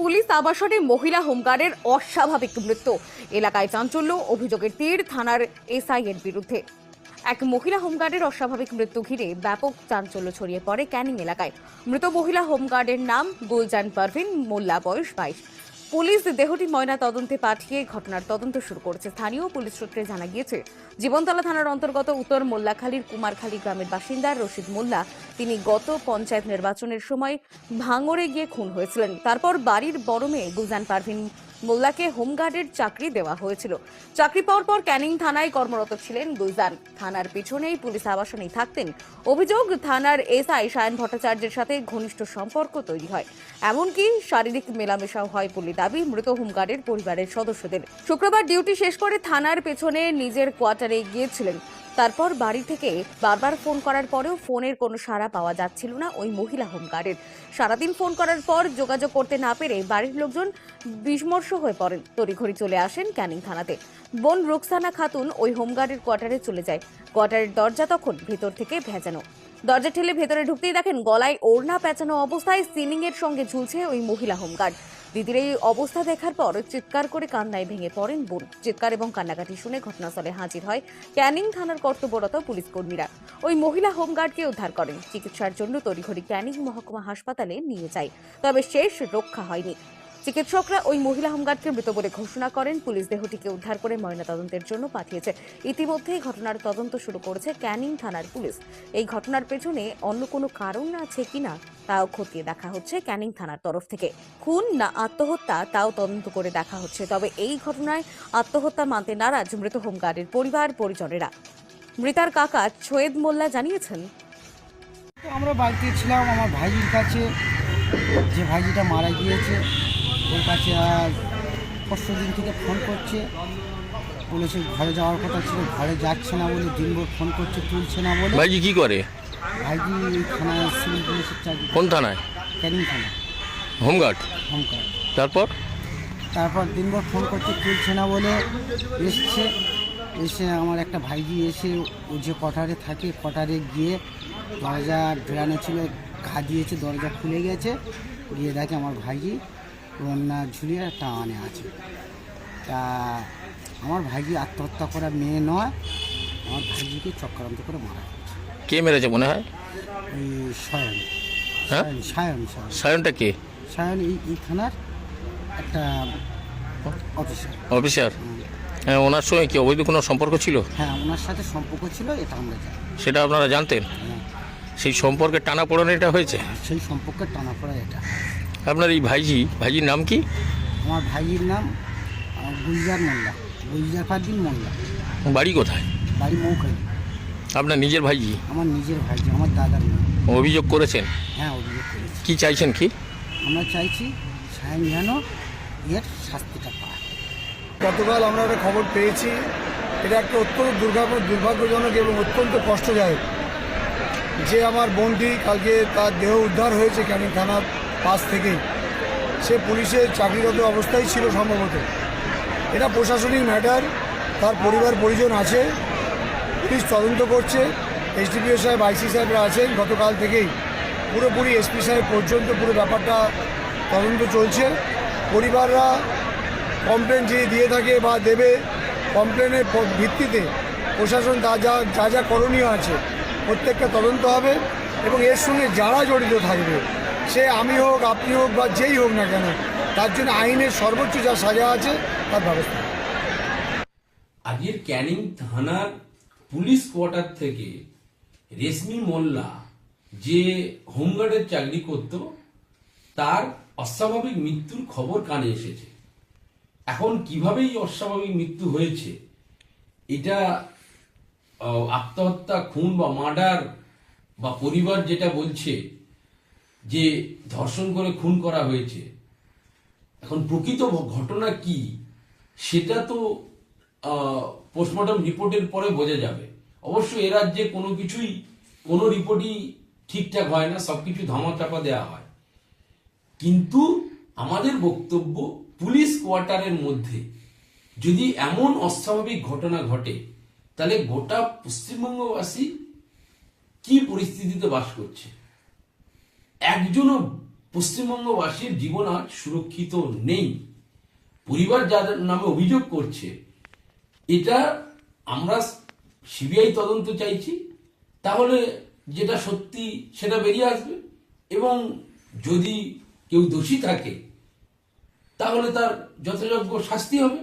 Police আবাসনে মহিলা হোমগার্ডের অস্বাভাবিক মৃত্যু। এলাকায় চাঞ্চল্য, অভিযোগের তীর থানার এসআই এর বিরুদ্ধে। এক মহিলা হোমগার্ডের অস্বাভাবিক মৃত্যু ঘিরে ব্যাপক চাঞ্চল্য ছড়িয়ে পড়ে ক্যানিং এলাকায়। মৃত মহিলা হোমগার্ডের নাম গুলজান পারভিন মোল্লা, বয়স 22। পুলিশ দেহটি ময়না তদন্তে পাঠিয়ে ঘটনার তদন্ত শুরু করেছে। স্থানীয় পুলিশ সূত্রে জানা গিয়েছে, জীবনতলা থানার অন্তর্গত উত্তর মোল্লাখালীর কুমারখালী গ্রামের বাসিন্দা রশিদ মোল্লা, তিনি গত পঞ্চায়েত নির্বাচনের সময় ভাঙড়ে গিয়ে খুন হয়েছিলেন। তারপর বাড়ির বড় মেয়ে গুলজান পারভিন মোল্লাকে হোমগার্ডের চাকরি দেওয়া হয়েছিল। চাকরি পাওয়ার পর ক্যানিং থানায় কর্মরত ছিলেন গুলজান। থানার পিছনেই পুলিশ আবাসনেই থাকতেন। অভিযোগ, থানার এসআই সায়ন ভট্টাচার্যের সাথে ঘনিষ্ঠ সম্পর্ক তৈরি হয়, এমনকি শারীরিক মেলামেশাও হয় বলে দাবি মৃত হোমগার্ডের পরিবারের সদস্যদের। শুক্রবার ডিউটি শেষ করে থানার পেছনে নিজের কোয়ার্টারে গিয়েছিলেন। তারপর বাড়ি থেকে বারবার ফোন করার পরেও ফোনের কোনো সাড়া পাওয়া যাচ্ছিল না ওই মহিলা হোমগার্ডের। সারাদিন ফোন করার পর যোগাযোগ করতে না পেরে বাড়ির লোকজন বিমর্ষ হয়ে পড়েন। তড়িঘড়ি চলে আসেন ক্যানিং থানাতে। বোন রুকসানা খাতুন ওই হোমগার্ডের কোয়ার্টারে চলে যায়। কোয়ার্টারের দরজা তখন ভেতর থেকে ভেজানো। দরজা ঠেলে ভেতরে ঢুকতেই দেখেন গলায় ওড়না পেঁচানো অবস্থায় সিলিং এর সঙ্গে ঝুলছে ওই মহিলা হোমগার্ড। দিদির এই অবস্থা দেখার পর চিৎকার করে কান্নায় ভেঙে পড়েন বোন। চিৎকার এবং কান্নাকাটি শুনে ঘটনাস্থলে হাজির হয় ক্যানিং থানার কর্তব্যরত পুলিশ কর্মীরা। ওই মহিলা হোমগার্ডকে উদ্ধার করেন। চিকিৎসার জন্য তড়িঘড়ি ক্যানিং মহকুমা হাসপাতালে নিয়ে যায়, তবে শেষ রক্ষা হয়নি। চিকিৎসকরা ওই মহিলা হোমগার্ডকে মৃত বলে ঘোষণা করেন। পুলিশ দেহটিকে উদ্ধার করে ময়নাতদন্তের জন্য পাঠিয়েছে। ইতিমধ্যেই ঘটনার তদন্ত শুরু করেছে ক্যানিং থানার পুলিশ। এই ঘটনার পেছনে অন্য কোনো কারণ আছে কিনা তাও খতিয়ে দেখা হচ্ছে ক্যানিং থানার তরফ থেকে। খুন না আত্মহত্যা তাও তদন্ত করে দেখা হচ্ছে। তবে এই ঘটনায় আত্মহত্যা মানতে নারাজ মৃত হোমগার্ডের পরিবার পরিজনেরা। মৃতার কাকা সৈয়দ মোল্লা জানিয়েছেন, আমরা বাড়িতে ছিলাম আমার ভাইজির কাছে, যে ভাইজিটা মারা গিয়েছে ওর কাছে। আর পরশু দিন থেকে ফোন করছে, বলেছে ঘরে যাওয়ার কথা ছিল, ঘরে যাচ্ছে না বলে দিনভর ফোন করছে, তুলছে না বলে। ভাইজি কি করে? ভাইজি থানায় সিভিল পুলিশের চাকরি। কোন থানায়? ক্যানিং থানা, হোমগার্ড। হোমগার্ড। তারপর দিনভর ফোন করছে, তুলছে না বলে এসে আমার একটা ভাইজি এসে ও যে কোয়ার্টারে থাকে, কোয়ার্টারে গিয়ে দরজা বেড়ানো ছিল, ঘা দিয়েছে, দরজা খুলে গেছে, গিয়ে দেখে আমার ভাইজি ওড়না ঝুলিয়ে টানে আছে। তা আমার ভাইজি আত্মহত্যা করা মেয়ে নয়, আমার ভাইজিকে চক্রান্ত করে মারা হয়েছে। কে মেরেছে মনে হয়? ওই সায়ন। হ্যাঁ, সায়নটা কে? সায়ন এই থানার একটা অফিসার। হ্যাঁ, ওনার সঙ্গে কি অবৈধ কোনো সম্পর্ক ছিল? হ্যাঁ, ওনার সাথে সম্পর্ক ছিল, এটা আমরা জানি। সেটা আপনারা জানতেন? হ্যাঁ, সেই সম্পর্কে টানাপোড়েন এটা হয়েছে? সেই সম্পর্কের টানাপোড়া এটা। আপনার এই ভাইজির নাম কি? আমার ভাইজির নাম গুলজার মোল্লা, গুলজার পারভিন মোল্লা। বাড়ি কোথায়? বাড়ি মৌখালি। আপনার নিজের ভাইজি? আমার নিজের ভাইজি, আমার দাদার মেয়ে। অভিযোগ করেছেন? হ্যাঁ, অভিযোগ করেছি। কি চাইছেন কি? আমরা চাইছি সায়ন যেন এর শাস্তিটা পায়। গতকাল আমরা একটা খবর পেয়েছি, এটা একটা অত্যন্ত দুর্ভাগ্যজনক এবং অত্যন্ত কষ্টদায়ক যে আমার বোনটি কালকে তার দেহ উদ্ধার হয়েছে ক্যানিং থানার পাশ থেকেই। সে পুলিশের চাকরিরত অবস্থায় ছিল সম্ভবত। এটা প্রশাসনিক ম্যাটার, তার পরিবার পরিজন আছে, পুলিশ তদন্ত করছে। এসডিপিও সাহেব, আইসি সাহেবরা আছেন গতকাল থেকেই, পুরোপুরি এসপি সাহেব পর্যন্ত পুরো ব্যাপারটা তদন্ত চলছে। পরিবাররা কমপ্লেন যে দিয়ে থাকে বা দেবে, কমপ্লেনের ভিত্তিতে প্রশাসন যা যা করণীয় আছে প্রত্যেকটা তদন্ত হবে এবং এর সঙ্গে যারা জড়িত থাকবে, সে আমি হোক, আপনি হোক বা যেই হোক না কেন, তার জন্য আইনের সর্বোচ্চ যা সাজা আছে তার ব্যবস্থা। আজকের ক্যানিং থানার পুলিশ কোয়ার্টার থেকে রেশমি মোল্লা যে হোমগার্ডের চাকরি করত, তার অস্বাভাবিক মৃত্যুর খবর কানে এসেছে। এখন কিভাবে এই অস্বাভাবিক মৃত্যু হয়েছে, এটা আত্মহত্যা, খুন বা মার্ডার, বা পরিবার যেটা বলছে যে ধর্ষণ করে খুন করা হয়েছে, এখন প্রকৃত ঘটনা কি সেটা তো পোস্টমর্টম রিপোর্টের পরে বোঝা যাবে। অবশ্য এ রাজ্যে কোনো রিপোর্টই ঠিকঠাক হয় না, সবকিছু ধামাচাপা দেওয়া হয়। কিন্তু আমাদের বক্তব্য, পুলিশ কোয়ার্টারের মধ্যে যদি এমন অস্বাভাবিক ঘটনা ঘটে, তাহলে গোটা পশ্চিমবঙ্গবাসী কি পরিস্থিতিতে বাস করছে। একজনও পশ্চিমবঙ্গবাসীর জীবন আজ সুরক্ষিত নেই। পরিবার যাদের নামে অভিযোগ করছে, এটা আমরা সিবিআই তদন্ত চাইছি, তাহলে যেটা সত্যি সেটা বেরিয়ে আসবে, এবং যদি কেউ দোষী থাকে তাহলে তার যথাযোগ্য শাস্তি হবে।